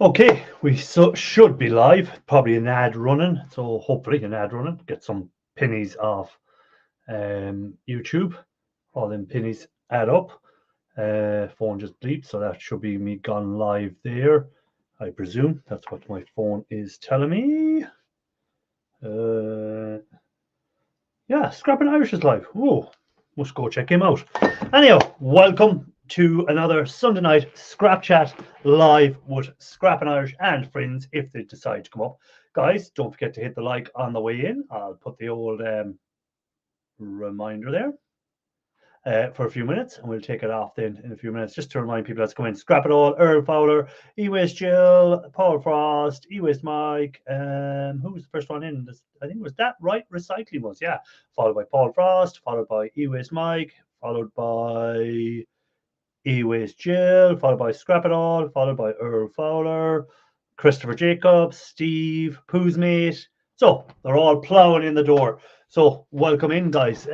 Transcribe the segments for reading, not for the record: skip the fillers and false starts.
Okay, we should be live. Probably an ad running, so hopefully an ad running. Get some pennies off YouTube. All them pennies add up. Phone just bleeped, so that should be me gone live there. I presume that's what my phone is telling me. Yeah, Scrapping Irish is live. Whoa, must go check him out. Anyhow, welcome to another Sunday night Scrap Chat live with Scrapping Irish and friends if they decide to come up. Guys, don't forget to hit the like on the way in. I'll put the old reminder there. For a few minutes, and we'll take it off then in a few minutes, just to remind people that's coming. Scrap It All, Earl Fowler, E-Waste Jill, Paul Frost, E-Waste Mike, who was the first one in? I think it was that right? Recycling was, yeah. Followed by Paul Frost, followed by E-Waste Mike, followed by E-Waste Jill, followed by Scrap It All, followed by Earl Fowler, Christopher Jacobs, Steve, Pooh's mate. So they're all ploughing in the door. So welcome in, guys.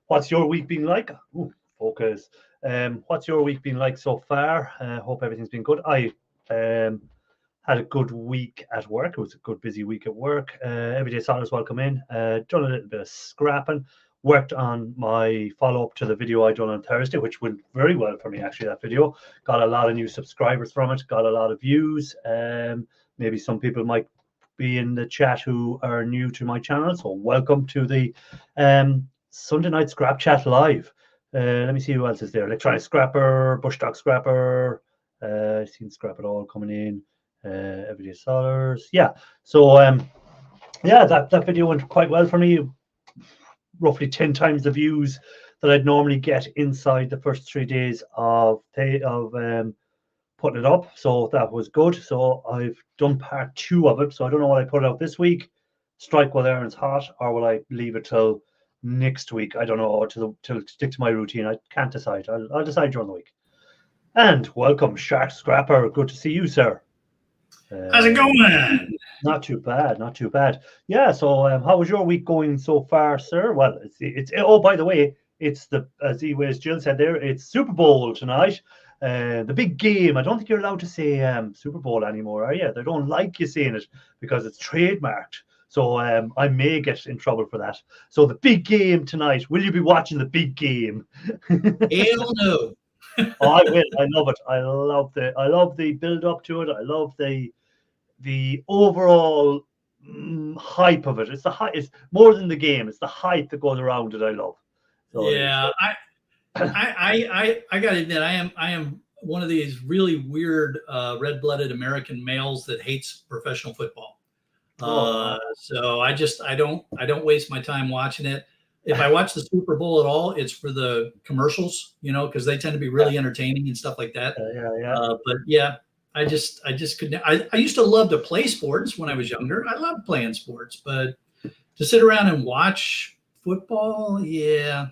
What's your week been like? Ooh, focus. What's your week been like so far? Hope everything's been good. I had a good week at work. It was a good busy week at work. Everyday Soliders welcome in. Done a little bit of scrapping. Worked on my follow-up to the video I done on Thursday, which went very well for me, actually, that video. Got a lot of new subscribers from it. Got a lot of views. Maybe some people might be in the chat who are new to my channel. So welcome to the Sunday night Scrap Chat live. Let me see who else is there. Electronic Scrapper, Bush Dog Scrapper. I've seen Scrap It All coming in. Everyday Soliders. Yeah. So yeah, that video went quite well for me. Roughly 10 times the views that I'd normally get inside the first 3 days of putting it up. So that was good. So I've done part 2 of it. So I don't know what I put out this week. Strike while iron's hot, or will I leave it till next week? I don't know, or till stick to my routine. I can't decide. I'll decide during the week. And welcome, Shark Scrapper. Good to see you, sir. How's it going? Not too bad, not too bad. Yeah. So, how was your week going so far, sir? Well, it's oh, by the way, it's as Jill said there, it's Super Bowl tonight. The big game. I don't think you're allowed to say Super Bowl anymore, are you? They don't like you saying it because it's trademarked. So I may get in trouble for that. So the big game tonight. Will you be watching the big game? Hell no. Oh, I will. I love it. I love the build up to it. I love the overall hype of it. It's more than the game. It's the hype that goes around it. I love. So, yeah, I gotta admit, I am one of these really weird red-blooded American males that hates professional football. So I don't waste my time watching it. If I watch the Super Bowl at all, it's for the commercials, because they tend to be really entertaining and stuff like that. But yeah, I just couldn't. I used to love to play sports when I was younger. I loved playing sports, but to sit around and watch football, yeah.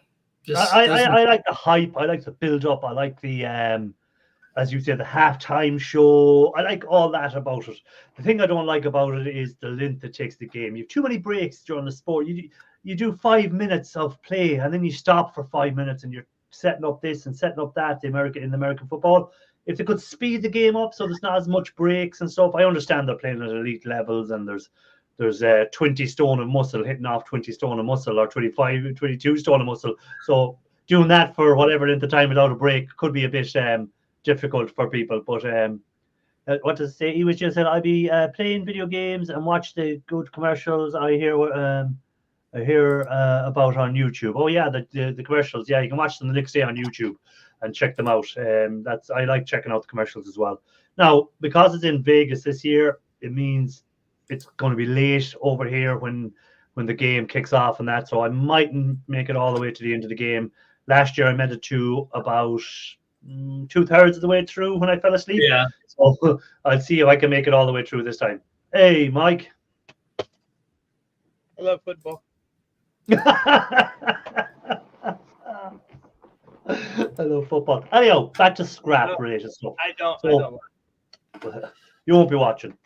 I like the hype. I like the build up. I like the as you said, the halftime show. I like all that about it. The thing I don't like about it is the length it takes the game. You have too many breaks during the sport. You do 5 minutes of play and then you stop for 5 minutes and you're setting up this and setting up that. In American football, if they could speed the game up so there's not as much breaks and stuff. I understand they're playing at elite levels and there's 20 stone of muscle hitting off 20 stone of muscle, or 22 stone of muscle. So doing that for whatever length of time without a break could be a bit difficult for people. But what does it say? He was just said, I'll be playing video games and watch the good commercials I hear about on YouTube. Oh yeah, the commercials. Yeah, you can watch them the next day on YouTube and check them out. I like checking out the commercials as well. Now, because it's in Vegas this year, it means it's going to be late over here when the game kicks off and that. So I mightn't make it all the way to the end of the game. Last year I made it to about 2/3 of the way through when I fell asleep. Yeah. So I'll see if I can make it all the way through this time. Hey, Mike. I love football. I love football. Anyhow, back to scrap related stuff. I don't. You won't be watching.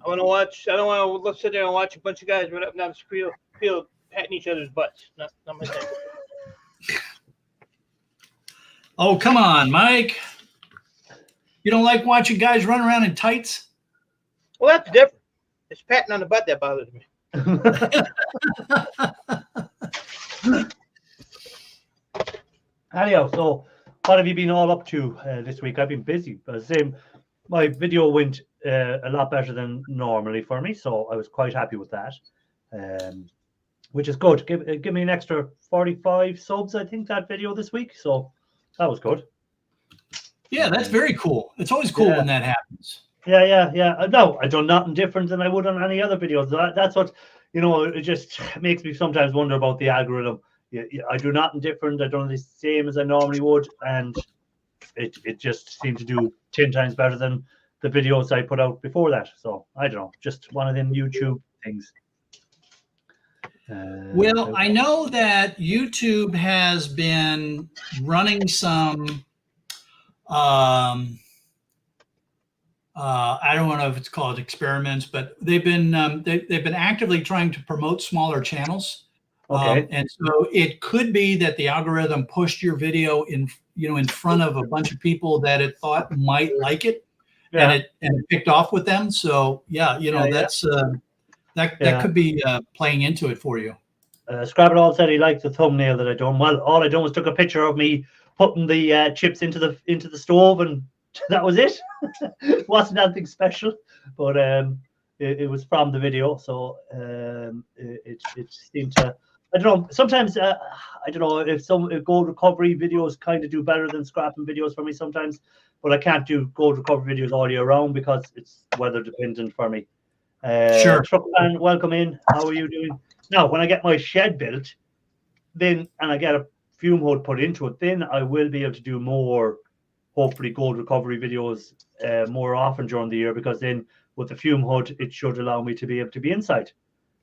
I want to watch. I don't want to sit there and watch a bunch of guys run up and down the field patting each other's butts. Not my thing. Oh, come on, Mike. You don't like watching guys run around in tights? Well, that's different. It's patting on the butt that bothers me. Anyhow, so what have you been all up to this week? I've been busy. My video went a lot better than normally for me, so I was quite happy with that, which is good. Give me an extra 45 subs, I think, that video this week, so that was good. Yeah, that's very cool. It's always cool when that happens. Yeah. No, I've done nothing different than I would on any other videos. That's what, it just makes me sometimes wonder about the algorithm. I do nothing different. I done the same as I normally would, and it just seemed to do 10 times better than the videos I put out before that. So I don't know, just one of them YouTube things. Well, I know that YouTube has been running some I don't know if it's called experiments, but they've been actively trying to promote smaller channels. Okay. And so it could be that the algorithm pushed your video in front of a bunch of people that it thought might like it, and it picked off with them. So that's that could be playing into it for you. Scrabble said he liked the thumbnail that I done. Well, all I done was took a picture of me putting the chips into the stove, and that was it. It wasn't anything special, but it was from the video, so it seemed to. I don't know. Sometimes I don't know if gold recovery videos kind of do better than scrapping videos for me sometimes, but I can't do gold recovery videos all year round because it's weather dependent for me. Sure. Truckman, welcome in. How are you doing? Now, when I get my shed built, and I get a fume hood put into it, then I will be able to do more, hopefully, gold recovery videos more often during the year, because then with the fume hood, it should allow me to be able to be inside.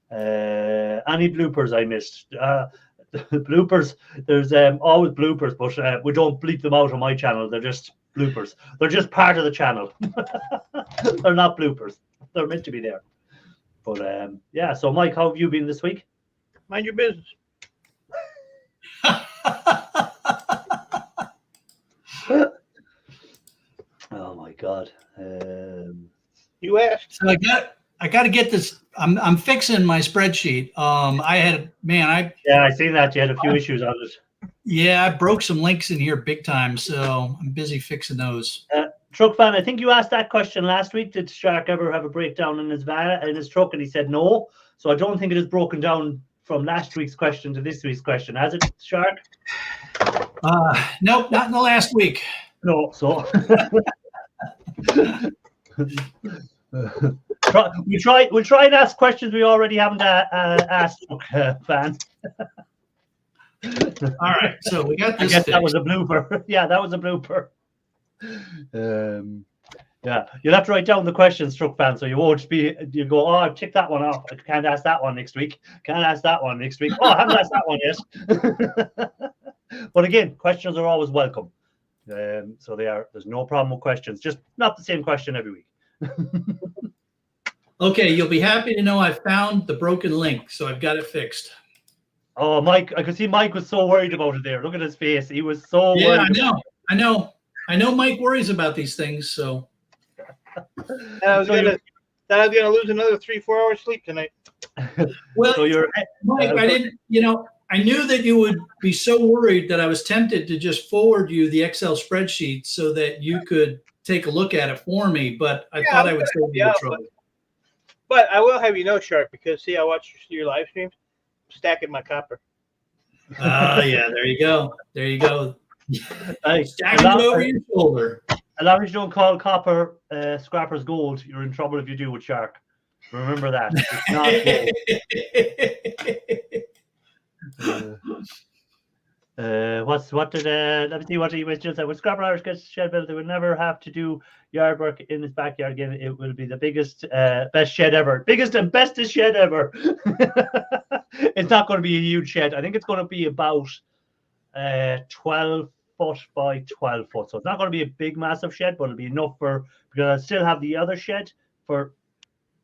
Any bloopers I missed? Bloopers, there's always bloopers, but we don't bleep them out on my channel. They're just bloopers. They're just part of the channel. They're not bloopers. They're meant to be there. But so Mike, how have you been this week? Mind your business. Oh my God. You asked. So I got to get this. I'm fixing my spreadsheet. I seen that you had a few issues on it. Yeah, I broke some links in here big time, so I'm busy fixing those. Truck fan, I think you asked that question last week. Did Shark ever have a breakdown in his truck? And he said no. So I don't think it is broken down from last week's question to this week's question, has it, Shark? Nope, not in the last week. No, so we'll try and ask questions we already haven't asked, fan. All right, so we got this. I guess that was a blooper. Yeah, that was a blooper. You'll have to write down the questions, Truck fan, so you won't be. You go, I've ticked that one off. I can't ask that one next week. Can't ask that one next week. Oh, I haven't asked that one yet. But again, questions are always welcome. So they are. There's no problem with questions. Just not the same question every week. Okay, you'll be happy to know I found the broken link, so I've got it fixed. Oh, Mike, I could see Mike was so worried about it there. Look at his face. He was so worried. Yeah, I know Mike worries about these things, so. I was gonna lose another 3-4 hours sleep tonight. Well, so you're Mike, I didn't, I knew that you would be so worried that I was tempted to just forward you the Excel spreadsheet so that you could take a look at it for me, but I thought I would save you the trouble. But I will have you know, Shark, because see, I watch your live streams, stacking my copper. Yeah, there you go. Hey, stacking it over your shoulder. As long as you don't call copper scrappers gold, you're in trouble if you do with Shark. Remember that. It's not gold. Let me see what he was just said. When Scrapper Irish gets shed built, they would never have to do yard work in his backyard again. It will be the biggest, best shed ever. Biggest and bestest shed ever. It's not going to be a huge shed. I think it's going to be about 12 foot by 12 foot. So it's not going to be a big, massive shed, but it'll be enough because I still have the other shed for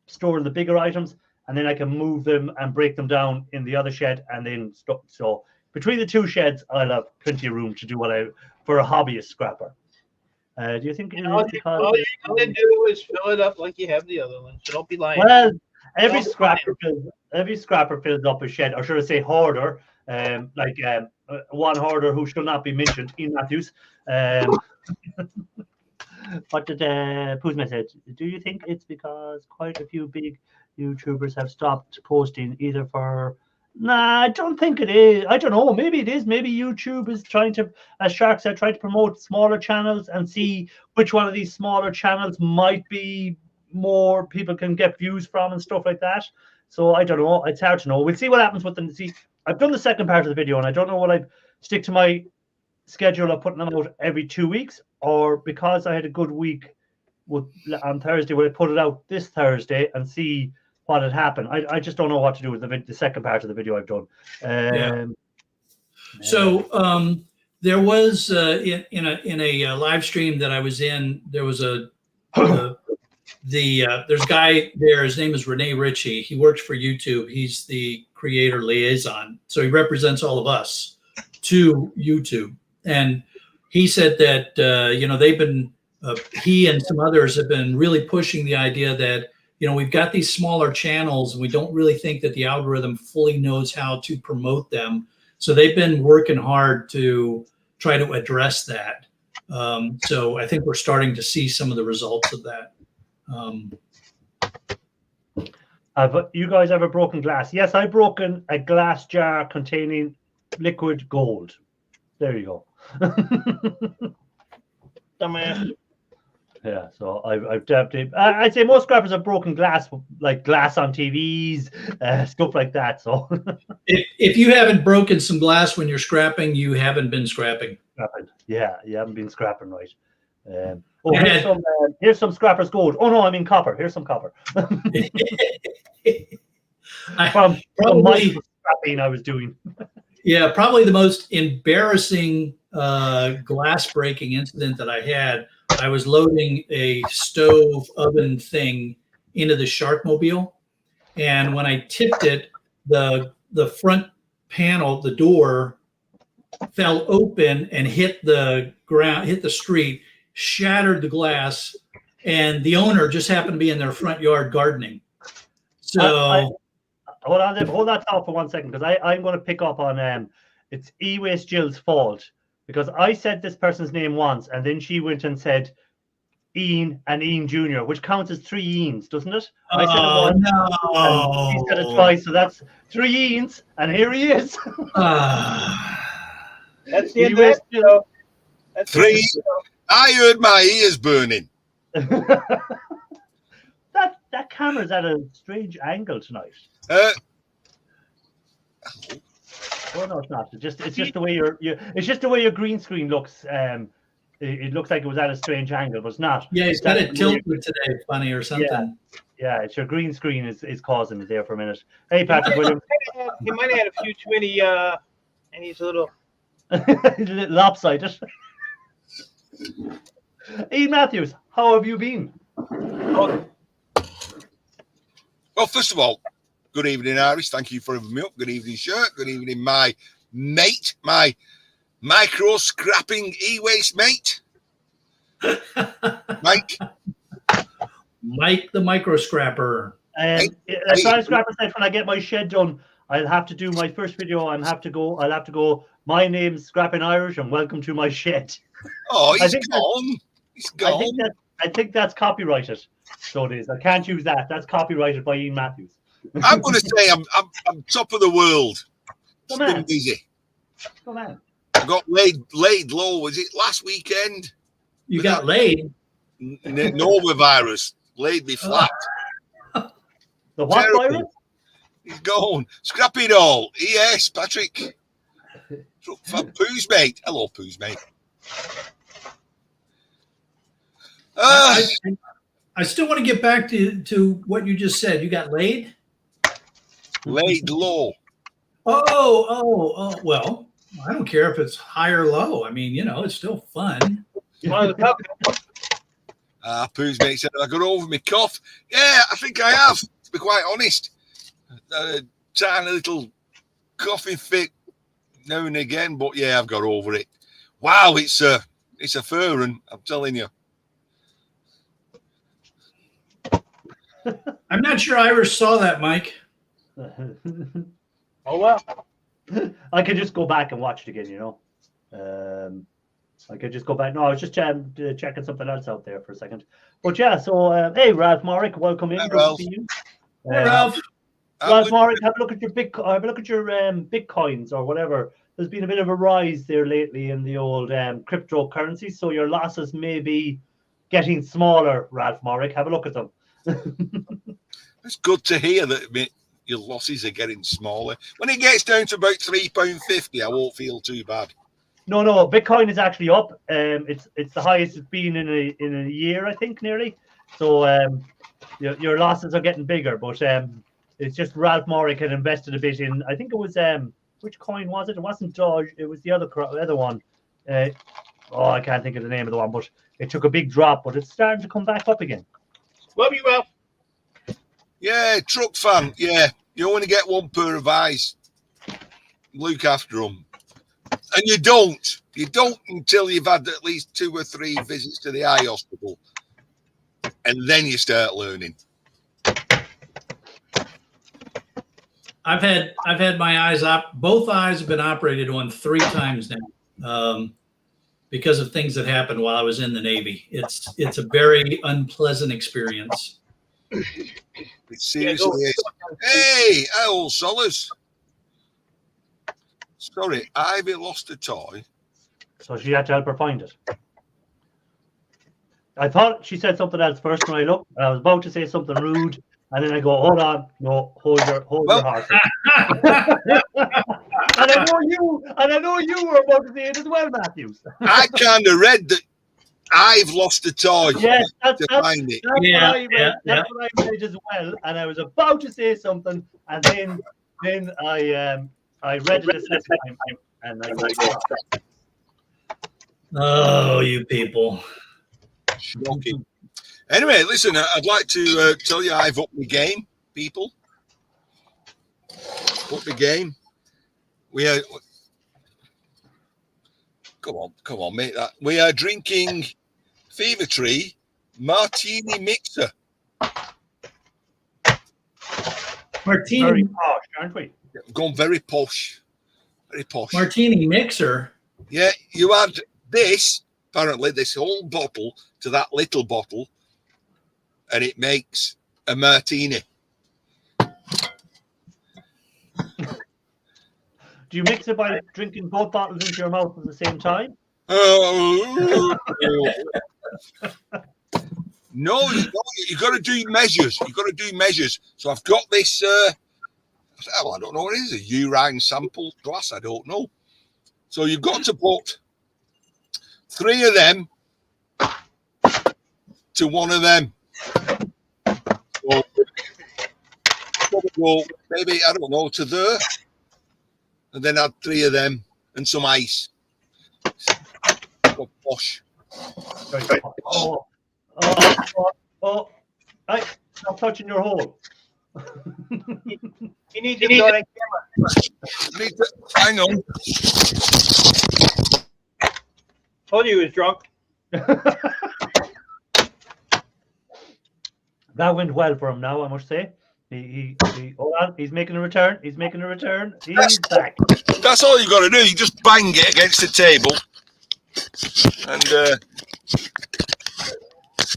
storing the bigger items, and then I can move them and break them down in the other shed, and then so between the two sheds, I'll have plenty of room to do for a hobbyist scrapper. Do you think it All is because? all you do is fill it up like you have the other one. So don't be lying. Well, every Don't scrapper fills up a shed, or should I say hoarder? One hoarder who shall not be mentioned, Ian Matthews. What did Puzma said? Do you think it's because quite a few big YouTubers have stopped posting either for? Nah, I don't think it is. I don't know. Maybe it is. Maybe YouTube is trying to, as Shark said, trying to promote smaller channels and see which one of these smaller channels might be more people can get views from and stuff like that. So I don't know. It's hard to know. We'll see what happens with them. See, I've done the second part of the video, and I don't know what I stick to my schedule of putting them out every 2 weeks, or because I had a good week on Thursday, will I put it out this Thursday and see what had happened? I just don't know what to do with the second part of the video I've done. So there was in a live stream that I was in, there was there's a guy there. His name is Rene Ritchie. He works for YouTube. He's the creator liaison, so he represents all of us to YouTube. And he said that they've been he and some others have been really pushing the idea that we've got these smaller channels and we don't really think that the algorithm fully knows how to promote them. So they've been working hard to try to address that. So I think we're starting to see some of the results of that. Have you guys ever broken glass? Yes, I've broken a glass jar containing liquid gold. There you go. Dumbass. Yeah, so I've definitely. I'd say most scrappers have broken glass, like glass on TVs, stuff like that. So if you haven't broken some glass when you're scrapping, you haven't been scrapping. Yeah, you haven't been scrapping right. Here's some scrappers gold. Oh no, I mean copper. Here's some copper. from my scrapping I was doing. Yeah, probably the most embarrassing glass breaking incident that I had. I was loading a stove oven thing into the Sharkmobile, and when I tipped it, the front panel, the door, fell open and hit the ground, hit the street, shattered the glass, and the owner just happened to be in their front yard gardening. So hold that thought for 1 second, because I'm going to pick up on it's E-Waste Jill's fault, because I said this person's name once and then she went and said Ian and Ian Jr., which counts as 3 Ians, doesn't it? I said it once, and he said it twice, so that's 3 Ians, and here he is. That's the end of it. That's 3. I heard my ears burning. That camera's at a strange angle tonight. Oh no, it's not. It's just the way it's just the way your green screen looks. It looks like it was at a strange angle, but it's not. Yeah, it's got it tilted today, funny or something. Yeah, it's your green screen is causing it there for a minute. Hey, Patrick Williams. He might have had a few too many, and he's a little lopsided. Ian Matthews, how have you been? Well, first of all, good evening, Iris. Thank you for having me up. Good evening, Shirt. Good evening, my mate, my micro scrapping e-waste mate, Mike. Mike the micro scrapper. Scrapper said, when I get my shed done, I'll have to do my first video. I'll have to go. My name's Scrapping Irish, and welcome to my shed. Oh, he's gone. He's gone. I think that's copyrighted. So it is. I can't use that. That's copyrighted by Ian Matthews. I'm going to say I'm top of the world. Come Been on. busy. Come on. I got laid low. Was it last weekend? You got laid? Nova virus laid me flat. The what Terrible. virus? He's gone. Scrap it all. Yes, Patrick. From Pooh's mate. Hello, Pooh's mate. I still want to get back to what you just said. You got laid? Laid low. Oh, well, I don't care if it's high or low. I mean, it's still fun. Pooh's mate said, I got over my cough. Yeah, I think I have, to be quite honest. A tiny little coughing fit now and again, but yeah, I've got over it. Wow, it's It's a furren, I'm telling you. I'm not sure Irish saw that, Mike. Oh well. I could just go back and watch it again, I could just go back. No, I was just checking something else out there for a second. But yeah, so hey, Ralph Morrick, welcome in. Hi, Good Ralph. to see you. Hey, Ralph. Ralph Morrick, have a look at your bitcoins or whatever. There's been a bit of a rise there lately in the old cryptocurrency, so your losses may be getting smaller. Ralph Morrick, have a look at them. It's good to hear that your losses are getting smaller. When it gets down to about £3.50, I won't feel too bad. No, Bitcoin is actually up. It's the highest it's been in a year, I think, nearly. So your losses are getting bigger, but it's just Ralph Morrick had invested a bit in. I think it was which coin was it? It wasn't Doge. It was the other one. I can't think of the name of the one, but it took a big drop, but it's starting to come back up again. Love you, Ralph. Yeah, truck fan. Yeah, you only get one pair of eyes. Look after them. And you don't until you've had at least 2 or 3 visits to the eye hospital. And then you start learning. I've had my eyes both eyes have been operated on 3 times now, because of things that happened while I was in the Navy. It's a very unpleasant experience. It seriously is. Hey, old Solace. Sorry, Ivy lost a toy. So she had to help her find it. I thought she said something else first when I looked. I was about to say something rude, and then I go, "Hold on, no, hold your horses." And I know you were about to say it as well, Matthews. I kind of read that I've lost a toy. Yes, that's find it. what I read. That's what I read as well. And I was about to say something, and then I read it a second time, and I go, Oh, you people. Shocking. Anyway, listen, I'd like to tell you I've upped the game, people. Up the game. We are. Come on, mate. We are drinking Fever Tree Martini Mixer. Martini. very posh, aren't we? Gone very posh. Very posh. Martini mixer. Yeah, you add this, apparently, this whole bottle to that little bottle, and it makes a martini. Do you mix it by drinking both bottles into your mouth at the same time? No, you got to do measures. You got to do measures. So I've got this. I don't know what it is. A urine sample glass. I don't know. So you've got to put 3 of them to 1 of them. So maybe I don't know to there, and then add 3 of them and some ice. Posh. Hey, stop touching your hole. You need to go on camera. Hang on. Told you he was drunk. That went well for him now, I must say. He hold on, he's making a return. He's making a return. He's back. That's all you got to do. You just bang it against the table. And,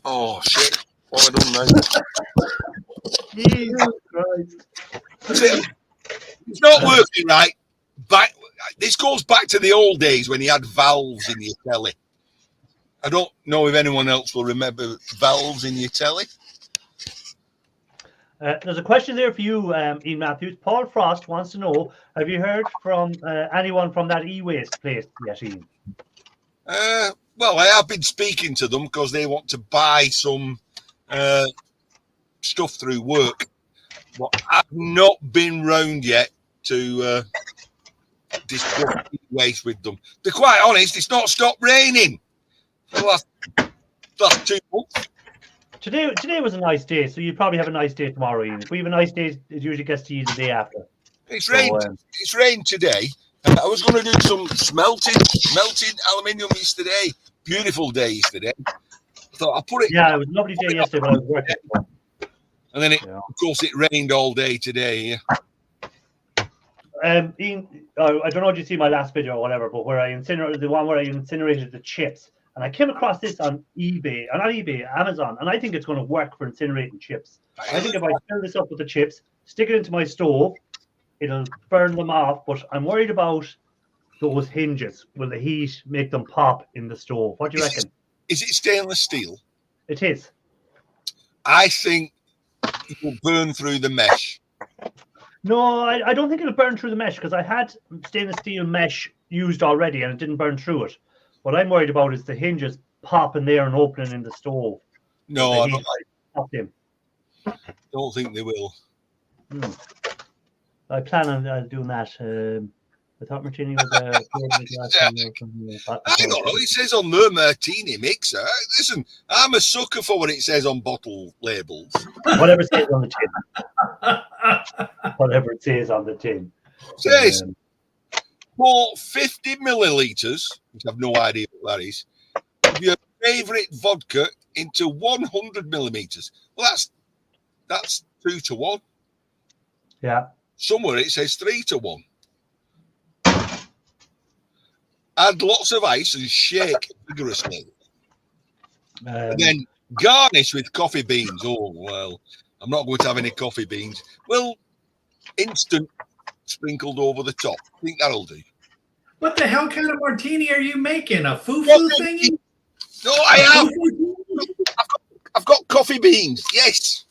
oh, shit. What have I done now? Jesus Christ. It's not working right. This goes back to the old days when you had valves in your telly. I don't know if anyone else will remember valves in your telly. There's a question there for you, Ian Matthews. Paul Frost wants to know, have you heard from anyone from that e-waste place yet, Ian? Well, I have been speaking to them because they want to buy some stuff through work. But I've not been round yet to discuss waste with them. To be quite honest, it's not stopped raining for the last 2 months. Today was a nice day, so you probably have a nice day tomorrow, Ian. If we have a nice day, it usually gets to you the day after. It's rained. It's rained today. I was going to do some melting aluminium yesterday, Beautiful day yesterday. I thought I'll put it. Yeah, it was a lovely day yesterday, but I was working. And then, Yeah. of course, it rained all day today. Ian, I don't know if you see my last video or whatever, but where I incinerated the chips, and I came across this on eBay, or not eBay, Amazon, and I think it's going to work for incinerating chips. I think if I fill this up with the chips, stick it into my stove, it'll burn them off. But I'm worried about those hinges. Will the heat make them pop in the stove? What do you reckon? Is it stainless steel? It is. I think it will burn through the mesh. No, I don't think it'll burn through the mesh, because I had stainless steel mesh used already and it didn't burn through it. What I'm worried about is the hinges popping there and opening in the stove. No, The I heat popped in. don't think they will. I plan on doing that. I thought Martini was I don't know. It says on the martini mixer. Listen, I'm a sucker for what it says on bottle labels. whatever it says on the tin. Whatever it says on the tin. It says pour 50 millilitres, which I have no idea what that is, of your favourite vodka into 100 millimetres. Well, that's 2 to 1. Yeah. Somewhere it says 3 to 1. Add lots of ice and shake vigorously. And then garnish with coffee beans. Oh, well, I'm not going to have any coffee beans. Well, instant sprinkled over the top. I think that'll do. What the hell kind of martini are you making? A foo-foo thingy? No, I have. I've got coffee beans. Yes.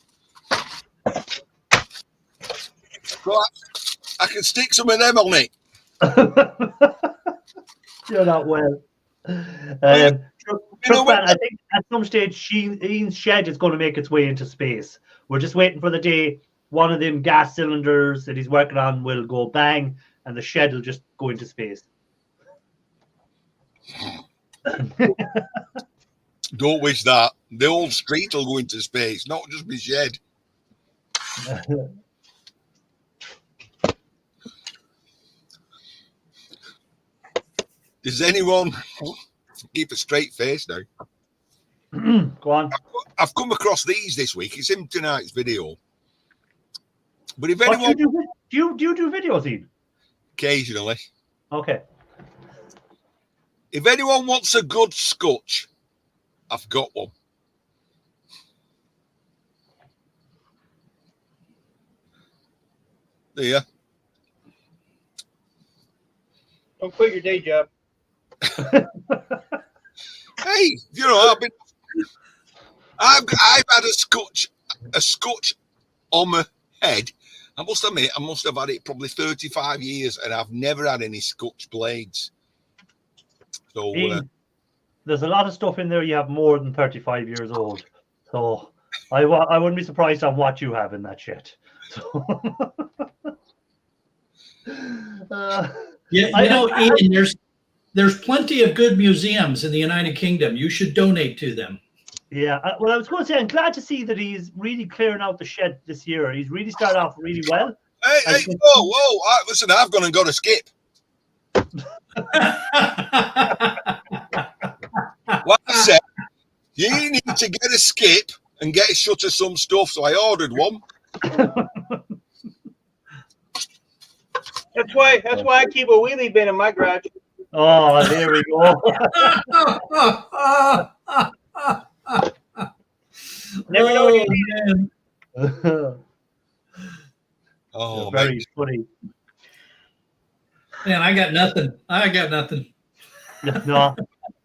So I can stick some of them on it. You're not well. Truck Man, I think at some stage Ian's shed is going to make its way into space. We're just waiting for the day one of them gas cylinders that he's working on will go bang and the shed will just go into space. Don't wish that. The whole street will go into space, not just my shed. Does anyone keep a straight face now? Go on. I've come across these this week. It's in tonight's video. But if What, anyone do you do videos, Ian? occasionally, Okay. if anyone wants a good scotch, I've got one. There. Don't quit your day job. Hey, you know, I've had a scotch on my head. I must admit, I must have had it probably 35 years, and I've never had any scotch blades. So Ian, there's a lot of stuff in there you have more than 35 years old. So I wouldn't be surprised on what you have in that shit. So, Yeah, you know, Ian, there's plenty of good museums in the United Kingdom. You should donate to them. yeah, well, I was going to say, I'm glad to see that he's really clearing out the shed this year. He's really started off really well. hey, whoa! Listen, I've gone and got a skip. Like I said, you need to get a skip and get a shut of some stuff. So I ordered one. That's why I keep a wheelie bin in my garage. Oh, there we go. Never know what you need. Oh, very man. funny. Man, I got nothing. No,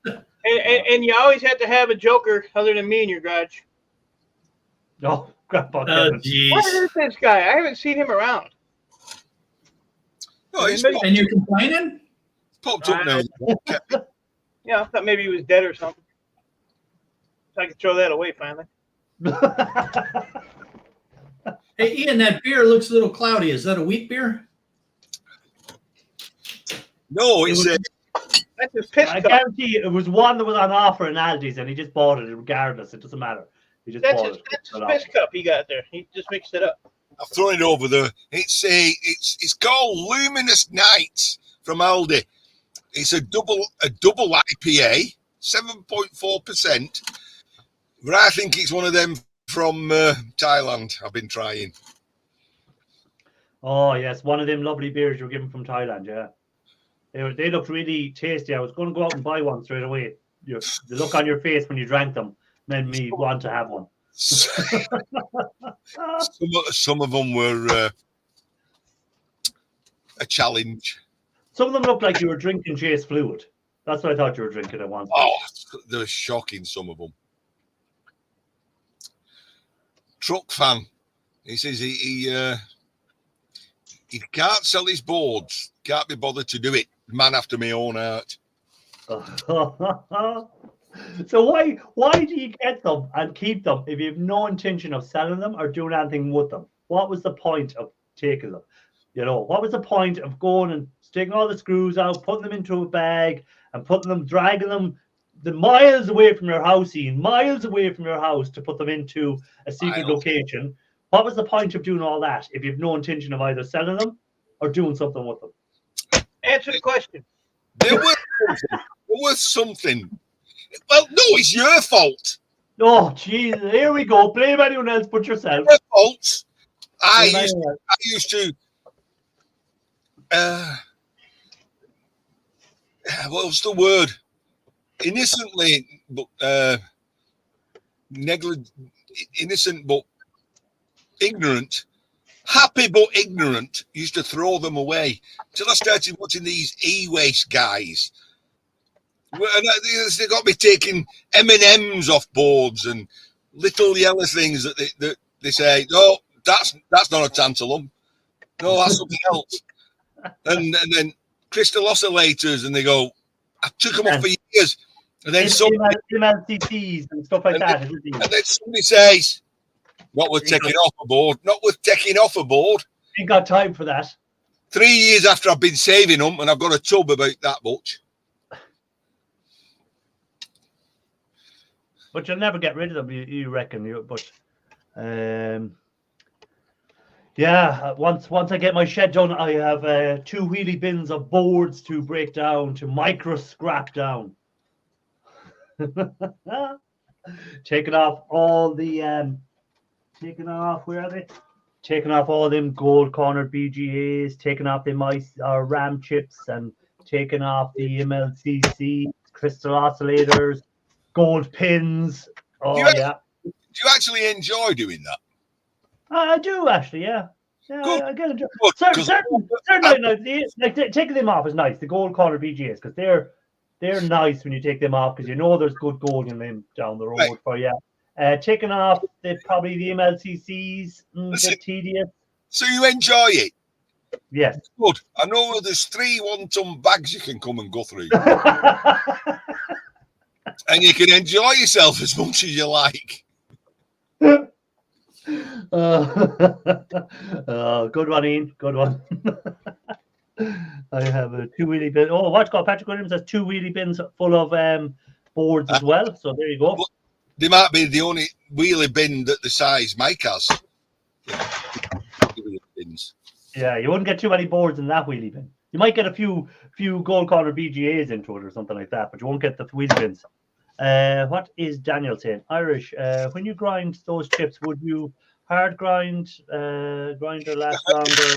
And you always have to have a joker other than me in your garage. no, Grandpa Oh, Kevin. jeez. What is this guy? I haven't seen him around. No, he's And you're complaining? popped up now. Yeah, I thought maybe he was dead or something. So I could throw that away finally. Hey, Ian, that beer looks a little cloudy. Is that a wheat beer? No, it's That's his piss I cup. guarantee you, it was one that was on offer in Aldi's, and he just bought it regardless. It doesn't matter. He just That's bought his it. piss cup he got there. He just mixed it up. I've thrown it over there. It's called Luminous Nights from Aldi. It's a double IPA, 7.4%. But I think it's one of them from Thailand. I've been trying. Oh yes, one of them lovely beers you're given from Thailand. Yeah, they looked really tasty. I was going to go out and buy one straight away. The look on your face when you drank them made me want to have one. Some of them were a challenge. Some of them looked like you were drinking Chase fluid. That's what I thought you were drinking at once. Oh, they're shocking, some of them. Truck fan. He says he can't sell his boards. Can't be bothered to do it. Man after my own heart. So why do you get them and keep them if you have no intention of selling them or doing anything with them? What was the point of taking them? You know, what was the point of going and taking all the screws out, putting them into a bag and dragging them the miles away from your house, Ian, miles away from your house to put them into a secret location? What was the point of doing all that if you have no intention of either selling them or doing something with them? Answer the question. They're worth something. Well, no, it's your fault. Oh, jeez, here we go. Blame anyone else but yourself. Your fault. I used to what's the word? Innocently, but innocent but ignorant. Happy but ignorant. Used to throw them away till I started watching these e-waste guys. And they got me taking M&Ms off boards and little yellow things that they say, no, that's not a tantalum. No, that's something else. And then crystal oscillators, and they go, I took them off for years. And then MLCCs and stuff like that. And then somebody says, not worth taking off a board. Not worth taking off a board. Ain't got time for that. 3 years after I've been saving them, and I've got a tub about that much. But you'll never get rid of them, you reckon? Yeah. Once I get my shed done, I have 2 wheelie bins of boards to break down, to micro scrap down. Taking off all the where are they? Taking off all them gold cornered BGAs, taking off them RAM chips, and taking off the MLCC crystal oscillators, gold pins. Oh, yeah. Do you actually enjoy doing that? I do actually, yeah. Yeah, Good. I get it. Good, Certainly, like taking them off is nice. The gold color BGAs, because they're nice when you take them off, because you know there's good gold in them down the road for you. Taking off probably the MLCCs, the tedious. So you enjoy it? Yes. Good. I know there's 3 1-ton bags you can come and go through. And you can enjoy yourself as much as you like. Good one, Ian. Good one. I have a 2 wheelie bin. Oh, what's called Patrick Williams has 2 wheelie bins full of boards as well. So there you go. They might be the only wheelie bin that the size Mike has. Yeah, you wouldn't get too many boards in that wheelie bin. You might get a few gold collar BGAs into it or something like that, but you won't get the wheelie bins. What is Daniel saying? Irish, when you grind those chips, would you hard grind, grinder last longer?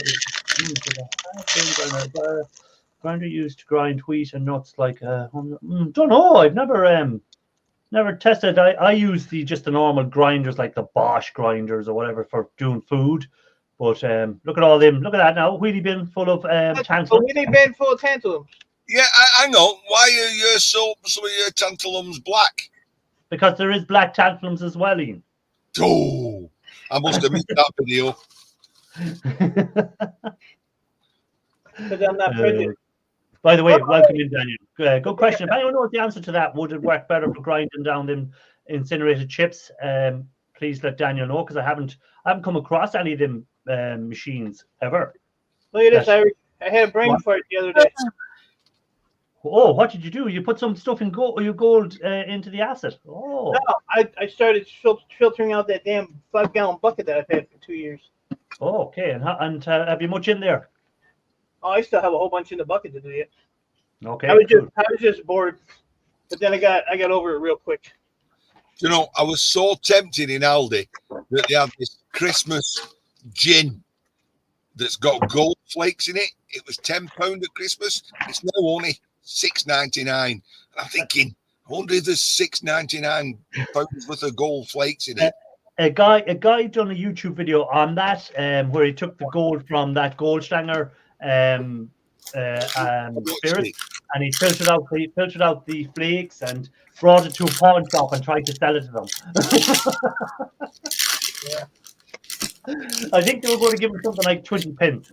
Grinder used to grind wheat and nuts like don't know. I've never tested. I use just the normal grinders like the Bosch grinders or whatever for doing food. But look at all them. Look at that now. Wheelie bin full of tantalum. A wheelie bin full of tantalum. Yeah, I know. Why are some of your tantalums black? Because there is black tantalums as well, Ian. Oh, I must have missed that video. Because I'm not prejudiced. By the way, welcome in, Daniel. Good question. If anyone knows the answer to that, would it work better for grinding down them incinerated chips? Please let Daniel know, because I haven't come across any of them machines ever. Look at this, Irish. I had a brain fart the other day. Oh, what did you do? You put some stuff in gold into the acid. Oh. No, I started filtering out that damn 5-gallon bucket that I've had for 2 years. Oh, okay. And have you much in there? Oh, I still have a whole bunch in the bucket to do yet. Okay. I was just bored. but then I got over it real quick. You know, I was so tempted in Aldi that they had this Christmas gin that's got gold flakes in it. It was £10 at Christmas. It's now only £6.99. And I'm thinking, I wonder if there's £6.99 worth of gold flakes in it. A guy done a YouTube video on that, where he took the gold from that Goldstanger spirit, and he filtered out the flakes and brought it to a pawn shop and tried to sell it to them. Yeah. I think they were going to give him something like 20 pence.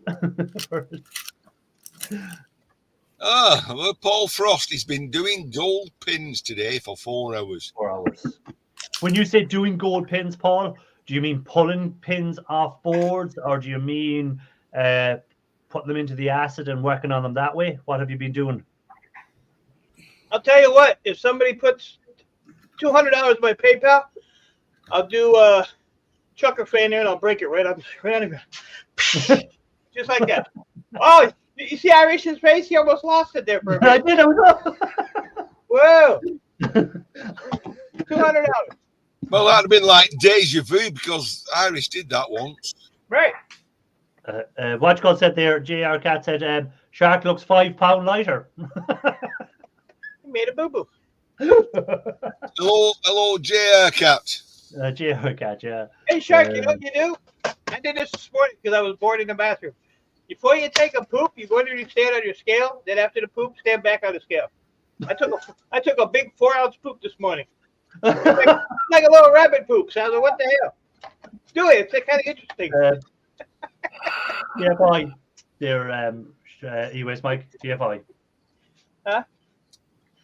Well, Paul Frost has been doing gold pins today for 4 hours. 4 hours. When you say doing gold pins, Paul, do you mean pulling pins off boards, or do you mean putting them into the acid and working on them that way? What have you been doing? I'll tell you what. If somebody puts $200 in my PayPal, I'll do a chucker fan there and I'll break it right on the ground. Just like that. Oh, you see Irish's face? He almost lost it there for a I minute. did. I was Whoa. $200. Well, that'd have been like deja vu because Irish did that once. Right. Watch God said there. JR Cat said, "Shark looks £5 lighter." He made a boo boo. Hello, JR Cat. JR Cat, yeah. Hey, Shark, you know what you do? I did this morning because I was bored in the bathroom. Before you take a poop, you go under and stand on your scale. Then after the poop, stand back on the scale. I took a big 4-ounce poop this morning. Like a little rabbit poop. So I was like, what the hell? Do it. It's kind of interesting. GFI. There, anyways, Mike, GFI. Huh?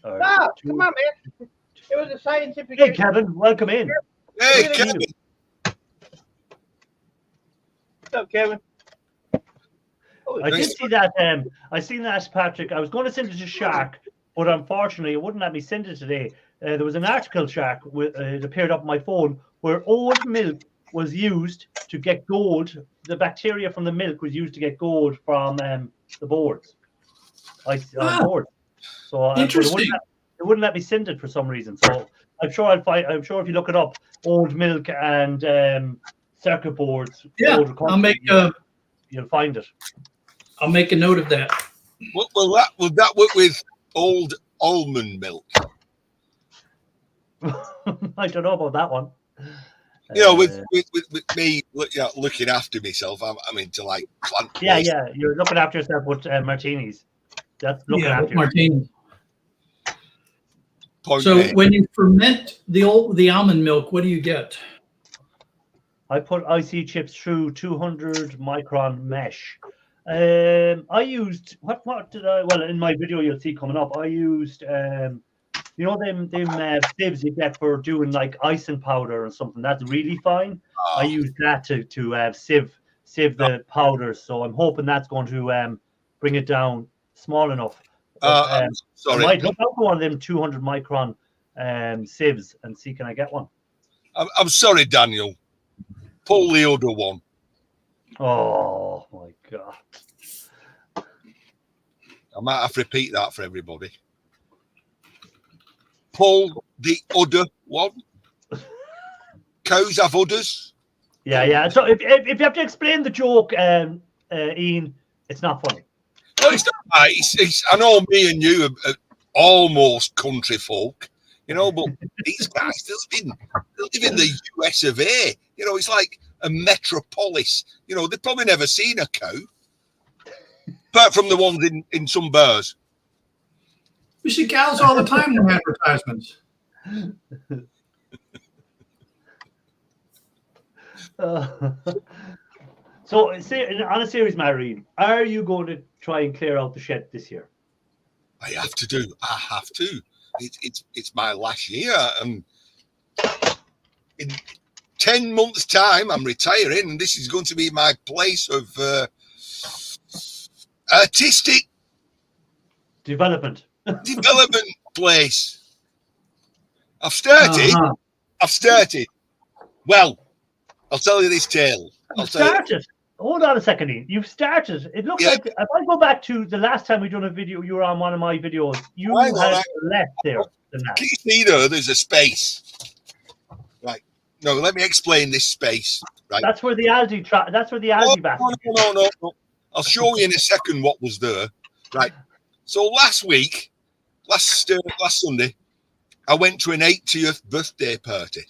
Or Ah, two- come on, man. It was a scientific. Hey, Kevin, welcome in. Hey, Kevin. What's up, Kevin? Oh, I did see that. I seen that, Patrick. I was going to send it to Shark, but unfortunately, it wouldn't let me send it today. There was an article, Shark, it appeared up on my phone, where old milk was used to get gold. The bacteria from the milk was used to get gold from the boards. Boards. So Interesting. it wouldn't let me send it for some reason. So I'm sure I'll find. I'm sure if you look it up, old milk and circuit boards. Yeah, you'll find it. I'll make a note of that. Will that work with old almond milk? I don't know about that one. You know, with me looking after myself, I'm into like plant. Yeah, you're looking after yourself with martinis. That's looking after martini. Point So A. when you ferment the almond milk, what do you get? I put IC chips through 200 micron mesh. I used what did I? Well, in my video you'll see coming up, I used them sieves you get for doing like icing powder or something. That's really fine. I use that to sieve the powder. So I'm hoping that's going to bring it down small enough. I'm I sorry. might look out for one of them 200 micron sieves and see can I get one. I'm sorry, Daniel. Pull the other one. Oh my god! I might have to repeat that for everybody. Pull the other one. Cows have udders. Yeah. So if you have to explain the joke, Ian, it's not funny. No, it's not right. I know me and you are almost country folk, you know, but these guys they live in the US of A. You know, it's like a metropolis. You know, they've probably never seen a cow, apart from the ones in some bars. We see cows all the time in advertisements. So, on a serious matter, Ian, are you going to try and clear out the shed this year? I have to. It's my last year, and in 10 months' time, I'm retiring, and this is going to be my place of artistic Development place. I've started. Well, I'll tell you this tale. Started. hold on a second, Ian. You've started. It looks Yeah. like if I go back to the last time we done a video, you were on one of my videos. You Hang on, had less there than that. Can you see there's a space? Right. No, let me explain this space. Right. That's where the algae that's where the algae basket. No. I'll show you in a second what was there. Right. So last Sunday, I went to an 80th birthday party.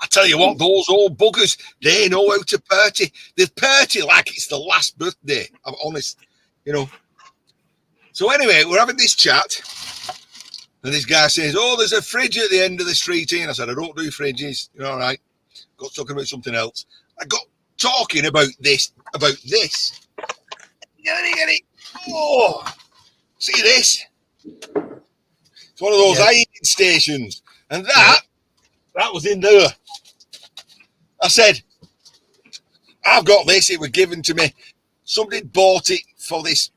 I tell you what, those old buggers, they know how to party. They party like it's the last birthday. I'm honest, So anyway, we're having this chat. And this guy says, oh, there's a fridge at the end of the street here. And I said, I don't do fridges. You're all right. Got talking about something else. I got talking about this. Get it. Oh, see this? It's one of those ironing stations. And that was in there. I said, I've got this. It was given to me. Somebody bought it for this.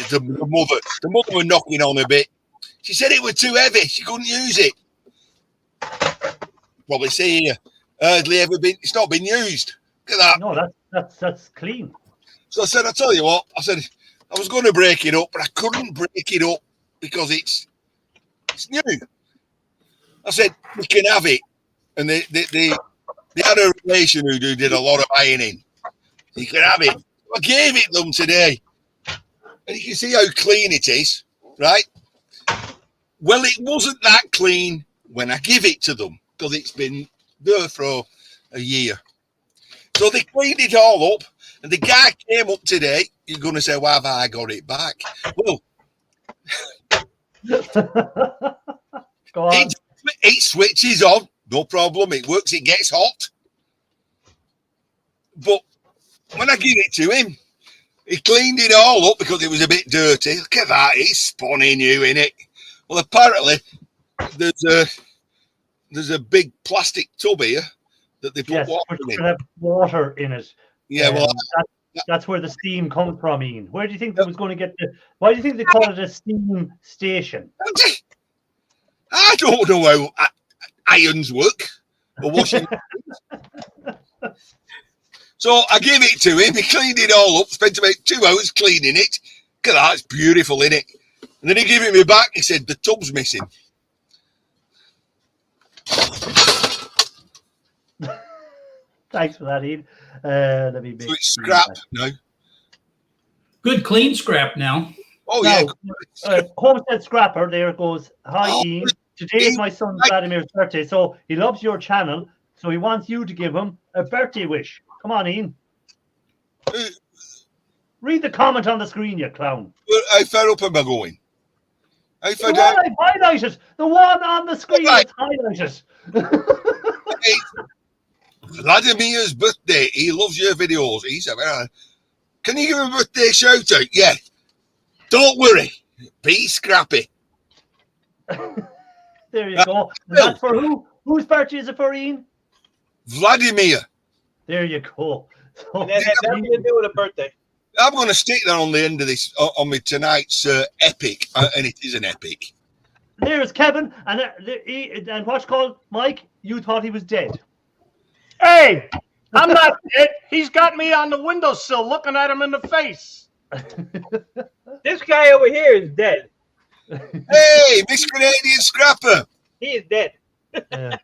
The mother. The mother was knocking on a bit. She said it was too heavy. She couldn't use it. Probably see here. Hardly ever been. It's not been used. Look at that. No, that's clean. So I said, I tell you what. I said I was going to break it up, but I couldn't break it up because it's new. I said we can have it, and they had a relation who did a lot of ironing. You can have it. I gave it them today, and you can see how clean it is, right? Well, it wasn't that clean when I give it to them because it's been there for a year. So they cleaned it all up, and the guy came up today. You're going to say, why have I got it back? Well, Go on. it switches on, no problem. It works, it gets hot. But when I give it to him, he cleaned it all up because it was a bit dirty. Look at that, he's spawning you in it. Well, apparently, there's a big plastic tub here that they put water which in. will have water in it. Yeah, well, that's where the steam comes from, Ian. Where do you think that was going to get why do you think they call it a steam station? I don't know how irons work or washing. So I gave it to him. He cleaned it all up. Spent about 2 hours cleaning it. Look at that, it's beautiful, isn't it? And then he gave it me back. He said the tub's missing. Thanks for that, Ian. Let me So it's scrap now. Good clean scrap now. Oh, now, yeah. Homestead Scrapper there goes, hi, Ian. Today is my son Hi. Vladimir's birthday, so he loves your channel, so he wants you to give him a birthday wish. Come on, Ian. Read the comment on the screen, you clown. How far up am I going? How The far one down? I highlighted. The one on the screen Right. is highlighted. Vladimir's birthday. He loves your videos. He said, can you give him a birthday shout out? Yeah. Don't worry. Be scrappy. There you go. And that's for who? Whose birthday is it for, Ian? Vladimir. There you go. So, And that had nothing to do with a birthday. I'm going to stick that on the end of this, on me tonight's epic. And it is an epic. there's Kevin, and what's called Mike. You thought he was dead. Hey, I'm not dead. He's got me on the windowsill looking at him in the face. This guy over here is dead. Hey, Miss Canadian Scrapper. He is dead. Yeah.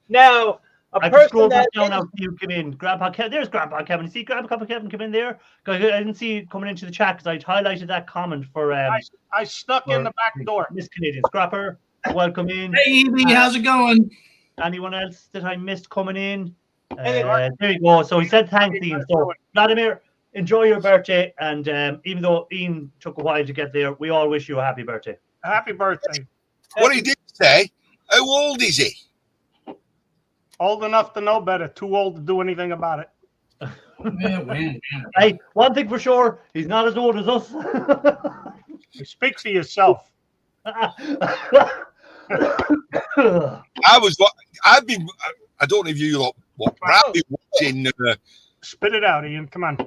Now, a I can scroll person back that down now. See you come in. Grandpa Kevin. There's Grandpa Kevin. You see Grandpa Kevin come in there? 'Cause I didn't see it coming into the chat because I highlighted that comment for I snuck in the back door. Miss Canadian Scrapper. Welcome in. Hey, Evie, how's it going? Anyone else that I missed coming in? Hey, There you go. So he said thanks, Ian. So Vladimir, enjoy your birthday. And even though Ian took a while to get there, we all wish you a happy birthday. Happy birthday. What he did say, how old is he? Old enough to know better. Too old to do anything about it. Hey, one thing for sure, he's not as old as us. Speak for yourself. I've been, I don't know if you lot, but I've been watching Spit it out, Ian. Come on.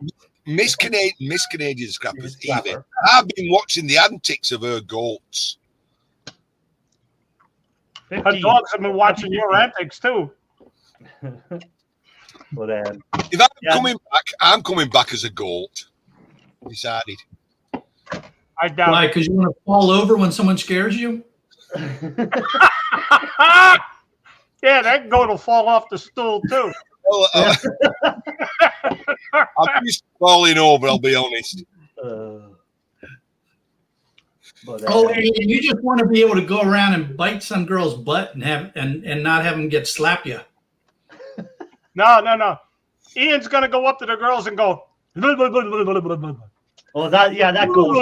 Miss Canadian Scrappers, Scrapper. Evie. I've been watching the antics of her goats. Her dogs have been watching your antics too. But If I'm Yeah. coming back, I'm coming back as a goat. Decided. I doubt Why? it. Because you want to fall over when someone scares you? Yeah, that goat will fall off the stool too. Well, I'm used to falling over, I'll be honest. But, Oh, and you just want to be able to go around and bite some girl's butt and have and not have them get slap you. No. Ian's gonna go up to the girls and go. oh, that goes.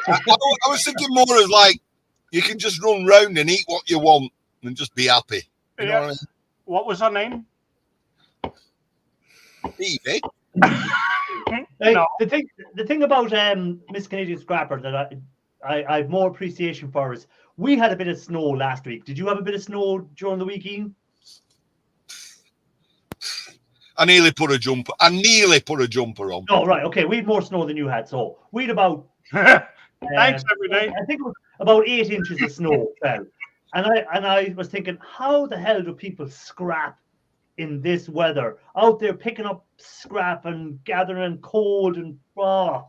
I was thinking more of like, you can just run round and eat what you want and just be happy. You know what What was her name? I mean? Evie? Like, No. the thing about Miss Canadian Scrapper that I've more appreciation for is we had a bit of snow last week. Did you have a bit of snow during the week, Ian? I nearly put a jumper on. Oh, right. Okay. We had more snow than you had. So we had about, Thanks every day. I think it was about 8 inches of snow fell. And I was thinking, how the hell do people scrap in this weather? Out there picking up scrap and gathering cold and They I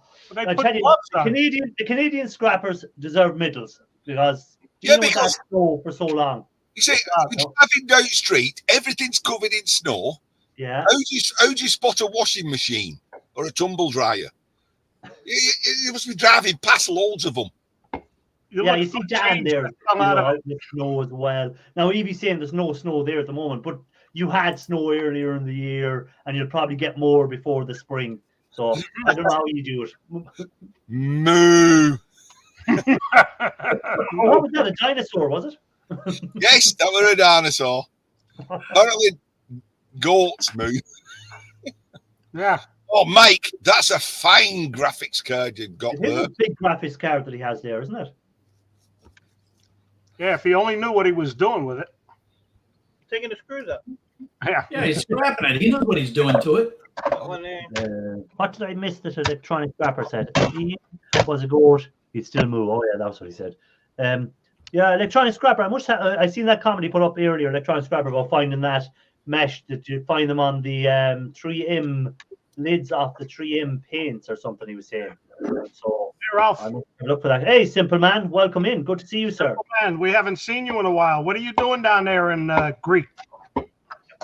put tell you, gloves the on. Canadian scrappers deserve medals because Yeah, you know because- that snow for so long. You see, when you're driving down the street, everything's covered in snow. Yeah. How do you spot a washing machine or a tumble dryer? You must be driving past loads of them. Yeah, look you see for Dan change there, that come out of out in the snow as well. Now, Evie's saying there's no snow there at the moment, but you had snow earlier in the year, and you'll probably get more before the spring. So I don't know how you do it. Moo. Oh, what was that? A dinosaur, was it? Yes, that were a dinosaur. Apparently, goats moo. Yeah. Oh, Mike, that's a fine graphics card you've got It's there. a big graphics card that he has there, isn't it? Yeah, if he only knew what he was doing with it. Taking the screws up. Yeah. Yeah, he's scrapping it. He knows what he's doing to it. One there. What did I miss that electronic scrapper said? He was a goat. He'd still move. Oh, yeah, that's what he said. Yeah, electronic scrapper. I seen that comedy put up earlier, electronic scrapper, about finding that mesh that you find them on the 3M lids off the 3M paints or something, he was saying. So Hey, Ralph, I must look for that. Hey, simple man, welcome in. Good to see you, sir. man, we haven't seen you in a while. What are you doing down there in Greek?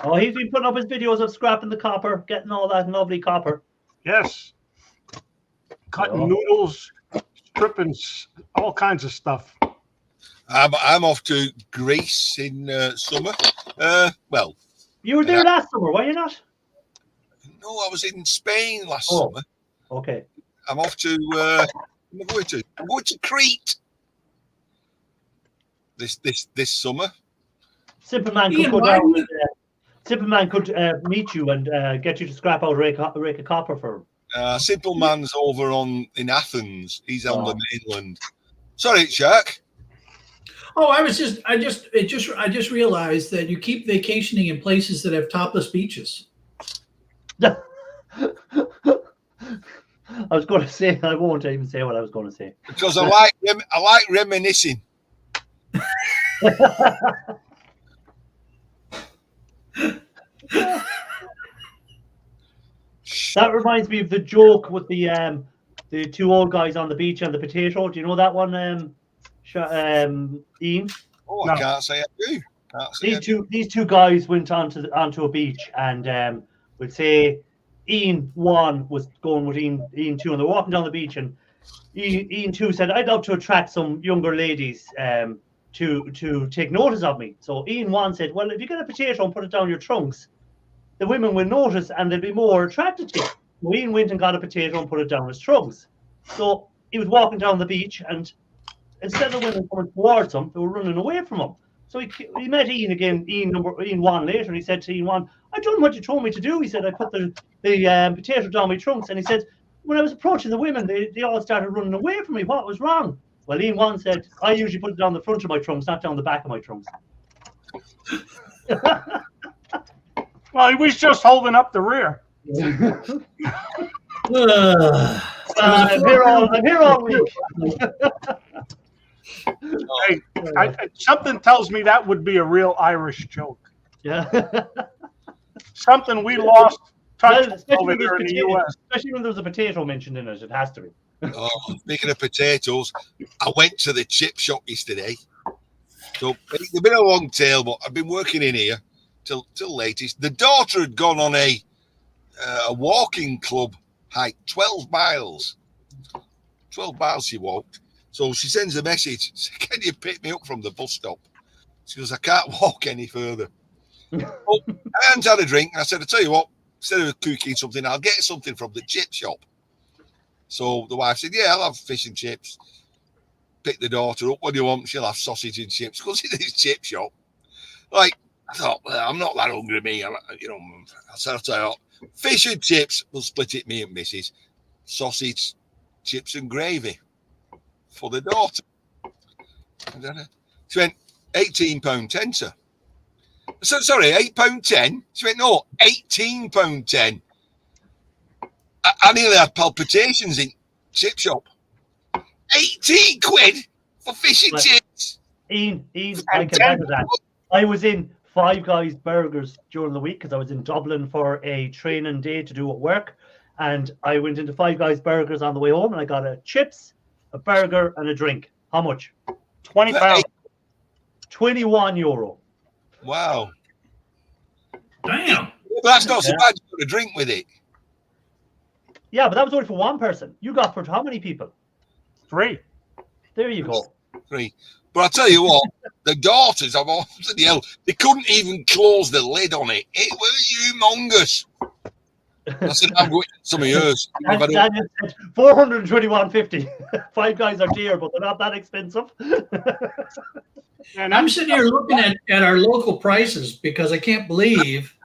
Oh, he's been putting up his videos of scrapping the copper, getting all that lovely copper. Yes. Cutting Yeah. noodles, stripping all kinds of stuff. I'm off to Greece in summer. Well, You were there last summer, were you not? no, I was in Spain last Oh. summer. Okay. I'm off to. Where am I going to? I'm going to Crete. This summer. Simple man could Ian, go why down. do Simple man could meet you and get you to scrap out a rake of copper for him. Simple Man's over in Athens. He's on Oh. the mainland. Sorry, Shark. Oh, I just realized that you keep vacationing in places that have topless beaches. I was going to say, I won't even say what I was going to say. Because I like reminiscing. That reminds me of the joke with the two old guys on the beach and the potato. Do you know that one, Ian? Oh, No. I can't say I do. Can't say I do. These two guys went onto a beach and would say Ian 1 was going with Ian 2, and they're walking down the beach, and Ian 2 said, "I'd love to attract some younger ladies to take notice of me." So Ian 1 said, "Well, if you get a potato and put it down your trunks, the women will notice and they'll be more attracted to you." So Ian went and got a potato and put it down his trunks. So he was walking down the beach, and instead of women coming towards him, they were running away from him. So he met Ian again, Ian 1 later, and he said to Ian 1, "I done what you told me to do." He said, "I put the potato down my trunks." And he said, "When I was approaching the women, they all started running away from me. What was wrong?" Well, Ian 1 said, "I usually put it down the front of my trunks, not down the back of my trunks." Well, he was just holding up the rear. I'm here all week. Hey, something tells me that would be a real Irish joke. Yeah. something we lost touch Well, especially over when here there's in the potatoes- U.S. Especially when there's a potato mentioned in it, it has to be. Oh, speaking of potatoes, I went to the chip shop yesterday. So it's been a long tail, but I've been working in here till latest. The daughter had gone on a walking club hike, 12 miles. 12 miles she walked. So she sends a message, can you pick me up from the bus stop? She goes, I can't walk any further. Well, I hadn't had a drink. I said, I'll tell you what, instead of cooking something, I'll get something from the chip shop. So the wife said, yeah, I'll have fish and chips. Pick the daughter up. What do you want? She'll have sausage and chips. Goes to this chip shop. Like, I thought, well, I'm not that hungry, me. I said, I'll tell you what, fish and chips, we'll split it, me and Mrs. Sausage, chips and gravy for the daughter. And she went, £18.10, sir. I said, sorry, £8.10? She went, no, £18.10. I nearly had palpitations in chip shop. 18 quid for fish and chips. Ian, I can handle that. I was in Five Guys Burgers during the week because I was in Dublin for a training day to do at work. And I went into Five Guys Burgers on the way home and I got a chips, a burger, and a drink. How much? £20. €21. Wow. Damn. But that's not so bad. You got a drink with it. Yeah, but that was only for one person. You got for how many people? 3. There you go. 3. But I tell you what, the daughters of the hell, they couldn't even close the lid on it. It was humongous. I said, I'm going some of yours. And Daniel said 421.50. Five Guys are dear, but they're not that expensive. And I'm sitting here looking at our local prices because I can't believe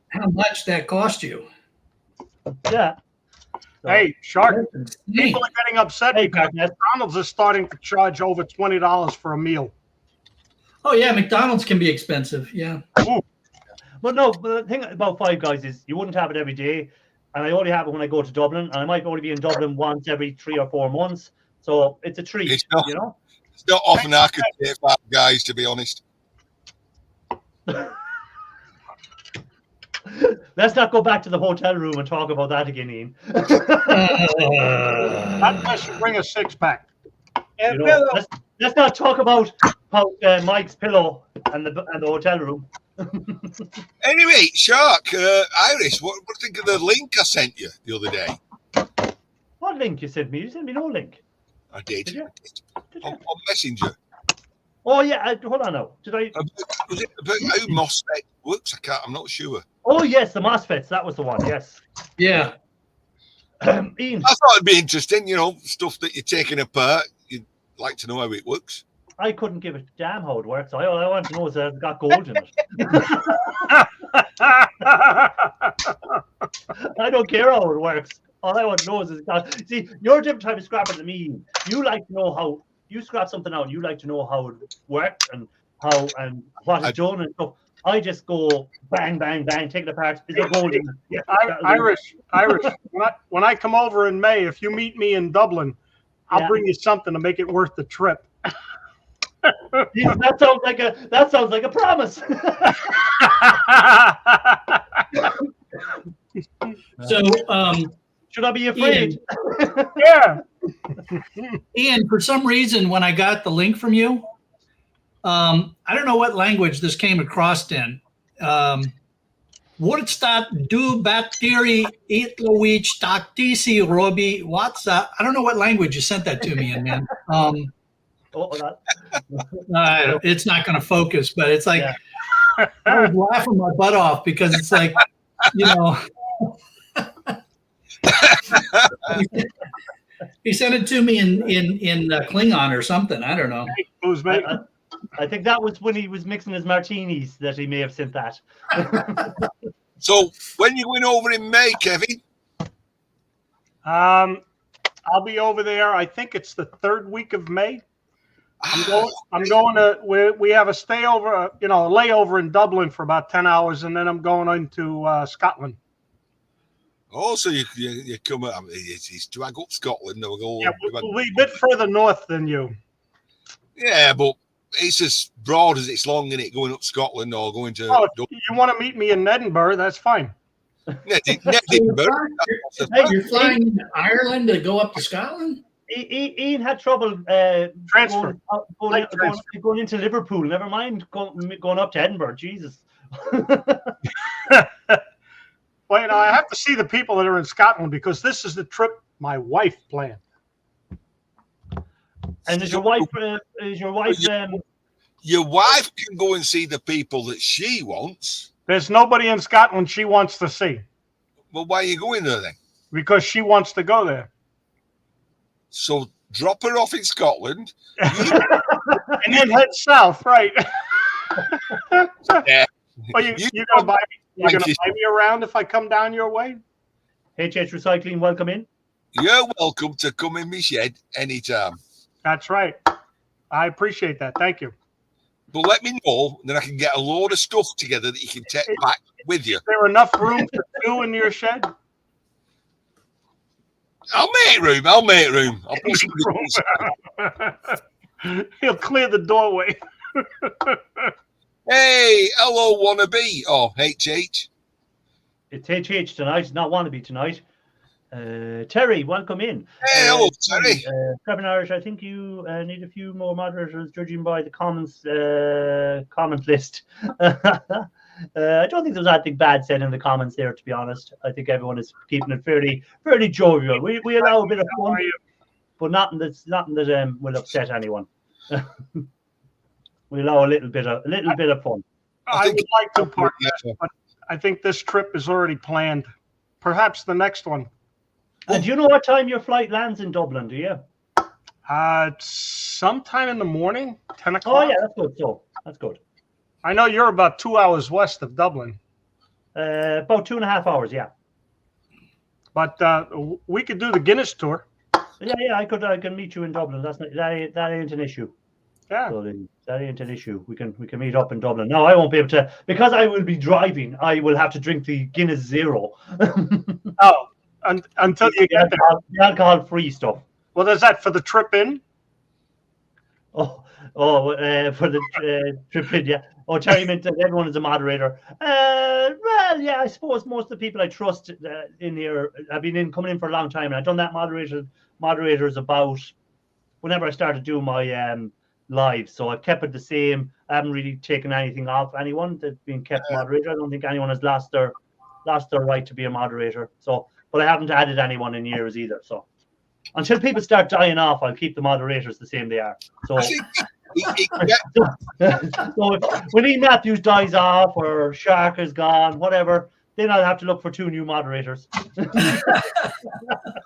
how much that cost you. Yeah. So, hey, Shark, That's insane. people are getting upset Hey, because Darkness. McDonald's is starting to charge over $20 for a meal. Oh yeah, McDonald's can be expensive. Yeah. But no, but the thing about Five Guys is you wouldn't have it every day. And I only have it when I go to Dublin. And I might only be in Dublin once every 3 or 4 months. So it's a treat, It's not- you know? It's not often I could say Five Guys, to be honest. Let's not go back to the hotel room and talk about that again, Ian. Not unless you bring a 6-pack. And You know, Bill, let's not talk about Mike's pillow and the hotel room. Anyway, Shark, Iris, what do you think of the link I sent you the other day? What link you sent me? You sent me no link. I did. Did you? I did. Did On, you? on Messenger. Oh yeah, hold on now. Did I? Was it about how MOSFET works? I'm not sure. Oh yes, the MOSFETs. That was the one. Yes. Yeah. Ian, I thought it'd be interesting, stuff that you're taking apart. You'd like to know how it works. I couldn't give a damn how it works. All I want to know is that it's got gold in it. I don't care how it works. All I want to know is it's got. See, you're a different type of scrapper than me. You like to know how you scrap something out. You like to know how it works and how and what it's done and stuff. I just go bang, bang, bang, take it apart. Is there gold in it? Yeah, Irish, when I come over in May, if you meet me in Dublin, I'll Yeah. bring you something to make it worth the trip. Yeah, that sounds like a promise. So, Should I be afraid? Yeah. Ian, for some reason, when I got the link from you, I don't know what language this came across in. Worstat du batteri itlowich taktisi robi WhatsApp. I don't know what language you sent that to me in, man. It's not going to focus, but it's like Yeah. I was laughing my butt off because it's like, he sent it to me in Klingon or something. I don't know. Who's me? I think that was when he was mixing his martinis that he may have sent that. So when you went over in May, Kevin? I'll be over there. I think it's the 3rd week of May. I'm going to. We have a stayover, a layover in Dublin for about 10 hours, and then I'm going into Scotland. Oh, so you come up. It's drag up Scotland. They'll go. Yeah, we'll be a bit further north than you. Yeah, but it's as broad as it's long in it going up Scotland or going to Oh, if you want to meet me in Edinburgh, that's fine. Edinburgh. Hey, you're flying into Ireland to go up to Scotland? Ian had trouble Transfer. going into Liverpool. Never mind going up to Edinburgh. Jesus. Well, you know, I have to see the people that are in Scotland because this is the trip my wife planned. And is your wife? Your wife can go and see the people that she wants. There's nobody in Scotland she wants to see Well, why are you going there then? because she wants to go there. So drop her off in Scotland. And then head south, right? Yeah. Well, you're gonna buy me around if I come down your way? HH Recycling, welcome in. You're welcome to come in my shed anytime. That's right. I appreciate that. Thank you. But let me know, then I can get a load of stuff together that you can take back with you. Is there enough room for two in your shed? I'll make room. I'll put some He'll clear the doorway. Hey, hello, wannabe. Oh, HH. It's HH tonight. It's not wannabe tonight. Terry, welcome in. Hey, hello, Terry. Kevin Irish, I think you need a few more moderators, judging by the comments comment list. I don't think there's anything bad said in the comments there, to be honest. I think everyone is keeping it fairly jovial. We allow a bit of fun, but nothing that will upset anyone. We allow a little bit of fun. I would like to partner, but I think this trip is already planned. Perhaps the next one. And do you know what time your flight lands in Dublin, do you? Sometime in the morning, 10 o'clock. Oh, yeah, that's good. So, that's good. I know you're about 2 hours west of Dublin. About 2.5 hours, yeah. But we could do the Guinness tour. Yeah, I can meet you in Dublin. That ain't an issue. Yeah. So that ain't an issue. We can meet up in Dublin. No, I won't be able to, because I will be driving. I will have to drink the Guinness Zero. Oh, until you get there. The alcohol-free stuff. Well, is that for the trip in? For the trip in, yeah. Oh, Terry meant that everyone is a moderator. Well, yeah, I suppose most of the people I trust in here have been coming in for a long time, and I've done that moderators about whenever I started doing my live. So I've kept it the same. I haven't really taken anything off anyone that's been kept moderator. I don't think anyone has lost their right to be a moderator. So, but I haven't added anyone in years either. So until people start dying off, I'll keep the moderators the same they are. So. So when Ian Matthews dies off or Shark is gone, whatever, then I'll have to look for 2 new moderators. I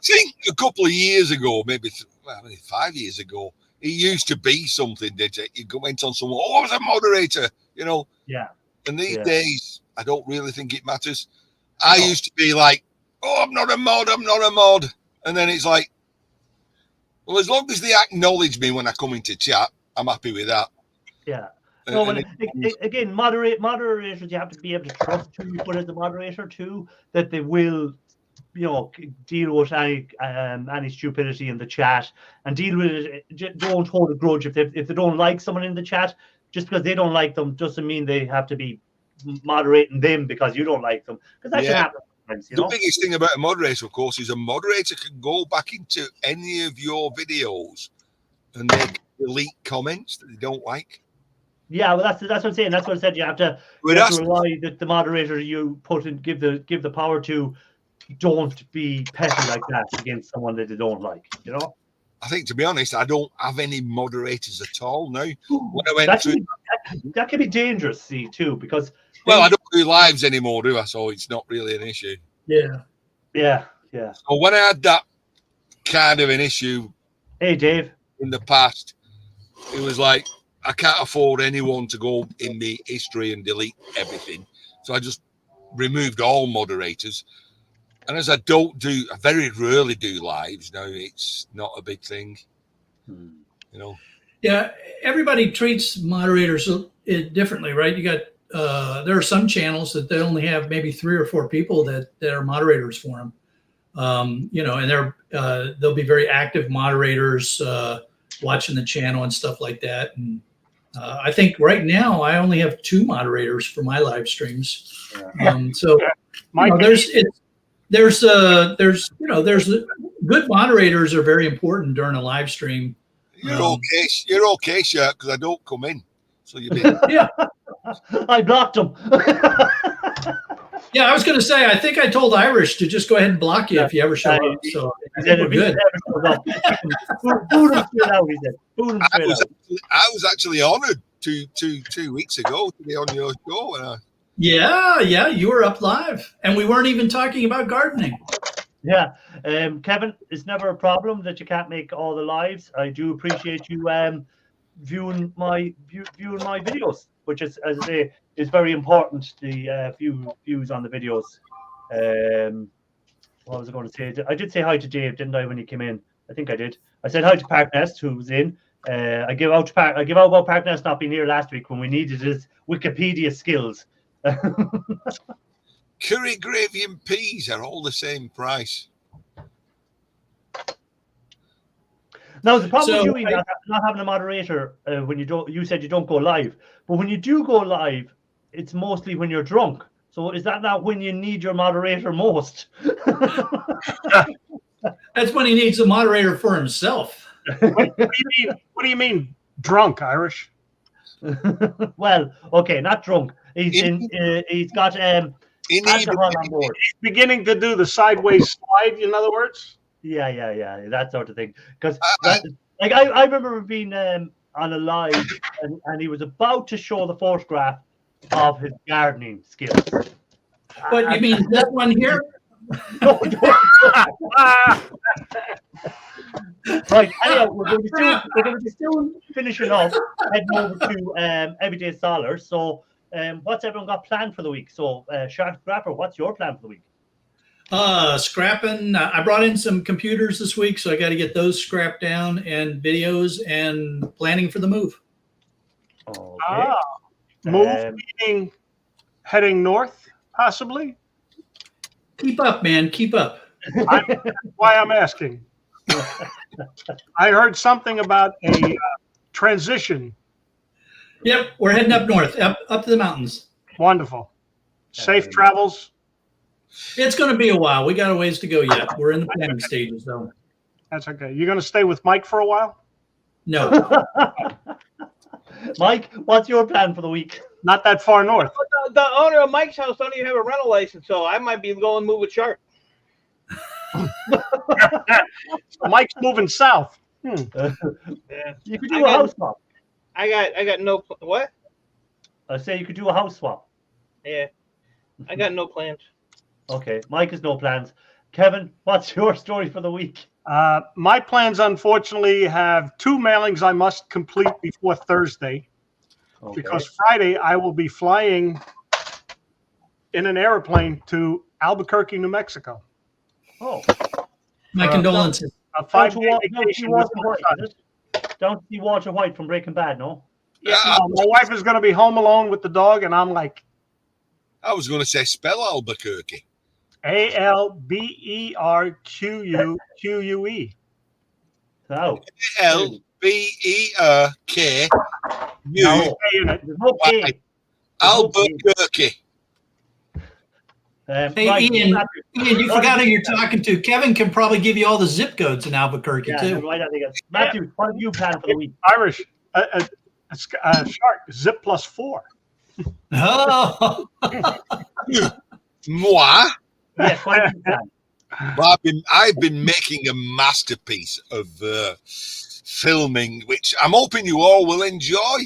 think a couple of years ago, maybe 5 years ago, it used to be something that you went on someone, I was a moderator, you know. Yeah. And these days, I don't really think it matters. I used to be like, I'm not a mod. And then it's like, well, as long as they acknowledge me when I come into chat, I'm happy with that. Yeah. No, but again, moderators, you have to be able to trust who you put as the moderator too, that they will, deal with any stupidity in the chat and deal with it. Don't hold a grudge if they don't like someone in the chat. Just because they don't like them doesn't mean they have to be moderating them because you don't like them. Because that can happen. The biggest thing about a moderator, of course, is a moderator can go back into any of your videos and they delete comments that they don't like. Yeah, well, that's what I'm saying. That's what I said. You have to rely that the moderator you put in, give the power to, don't be petty like that against someone that they don't like. I think, to be honest, I don't have any moderators at all now. When I went that can be dangerous, see, too, because I don't do lives anymore, do I? So it's not really an issue. Yeah. So when I had that kind of an issue, hey, Dave, in the past, it was like I can't afford anyone to go in the history and delete everything. So I just removed all moderators. And as I very rarely do lives now, it's not a big thing, Yeah, everybody treats moderators differently, right? You got there are some channels that they only have maybe 3 or 4 people that are moderators for them, and they'll be very active moderators watching the channel and stuff like that. And I think right now I only have 2 moderators for my live streams. So Mike, there's good moderators are very important during a live stream. You're okay, Shaq, because I don't come in. So you've been Yeah. I blocked him. Yeah, I was going to say, I think I told Irish to just go ahead and block you if you ever show up. So I think we're good. Boot him straight out, he said. Boot him straight out. I was actually honored two weeks ago to be on your show. And Yeah, you were up live, and we weren't even talking about gardening. Yeah, Kevin, it's never a problem that you can't make all the lives. I do appreciate you viewing my videos, which is, as I say, is very important. The few views on the videos. What was I going to say? I did say hi to Dave, didn't I, when he came in? I think I did. I said hi to Parknest, who was in. I give out about Parknest not being here last week when we needed his Wikipedia skills. curry gravy and peas are all the same price. Now the problem with you not having a moderator when you said you don't go live, but when you do go live, it's mostly when you're drunk. So is that not when you need your moderator most? That's when he needs a moderator for himself. what do you mean drunk, Irish? Well, okay, not drunk. He's got alcohol on board. He's beginning to do the sideways slide, in other words. Yeah, that sort of thing. Because I remember being on a live and he was about to show the photograph of his gardening skills. But you mean that one here? Right, anyhow, we're going to be soon finishing up, heading over to Everyday Solar. So, what's everyone got planned for the week? So, Shark Scrapper, what's your plan for the week? Scrapping. I brought in some computers this week, so I got to get those scrapped down, and videos, and planning for the move. Okay. Move meaning heading north, possibly. Keep up, man. Keep up. That's why I'm asking. I heard something about a transition. Yep, we're heading up north, up to the mountains. Wonderful. Safe travels. It's going to be a while. We got a ways to go yet. We're in the planning stages, though. That's okay. You're going to stay with Mike for a while? No. Mike, what's your plan for the week? Not that far north. The owner of Mike's house don't even have a rental license, so I might be going to move with Shark. Mike's moving south. Yeah. You could do a house swap. I got no what? I say you could do a house swap. Yeah, I got no plans. Okay, Mike has no plans. Kevin, what's your story for the week? My plans, unfortunately, have 2 mailings I must complete before Thursday. Okay. Because Friday I will be flying in an airplane to Albuquerque, New Mexico. Oh, My condolences. A 5-day vacation. Don't see Walter White from Breaking Bad, no? Yeah, my wife is going to be home alone with the dog, and I'm like, I was going to say spell Albuquerque. Alberquque. No. Alberku. No. There's no K. Albuquerque. Hey, right, Ian, you forgot who you're talking to. Kevin can probably give you all the zip codes in Albuquerque, Yeah, too. right, I think it's Matthew, what have you planned for the week? Irish, Shark, zip +4. Oh. Moi. Yes, what have you planned? Well, I've been making a masterpiece of filming, which I'm hoping you all will enjoy.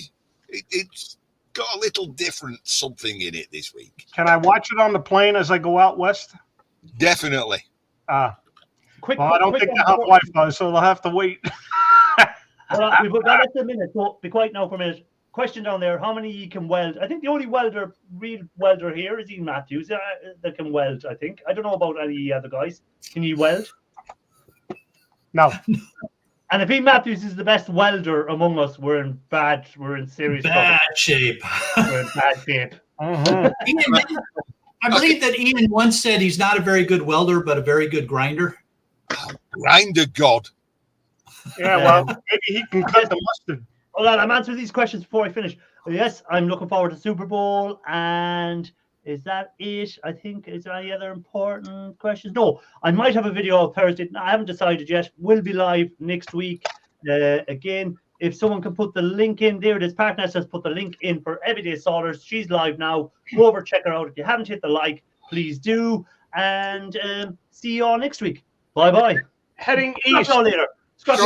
It's got a little different something in it this week. Can I watch it on the plane as I go out west? Definitely. I don't think they have Wi-Fi, so they'll have to wait. Well, we've got less than a minute, so be quiet now for a minute. Question down there, how many you can weld? I think the only real welder here is Ian Matthews that can weld, I think. I don't know about any other guys. Can you weld? No. And if Ian Matthews is the best welder among us, we're in serious Bad trouble. shape. We're in bad shape. Mm-hmm. I believe that Ian once said he's not a very good welder, but a very good grinder. Grinder God. Yeah, well, maybe he can cut the mustard. Hold on, I'm answering these questions before I finish. Yes, I'm looking forward to Super Bowl. And is that it? I think, is there any other important questions? No, I might have a video on Thursday. I haven't decided yet. We'll be live next week. Again, if someone can put the link in there, this partner says put the link in for Everyday Saunders. She's live now. Go over, check her out. If you haven't hit the like, please do. And see you all next week. Bye-bye. Heading Scrap east. you all later. Scrap you Sure.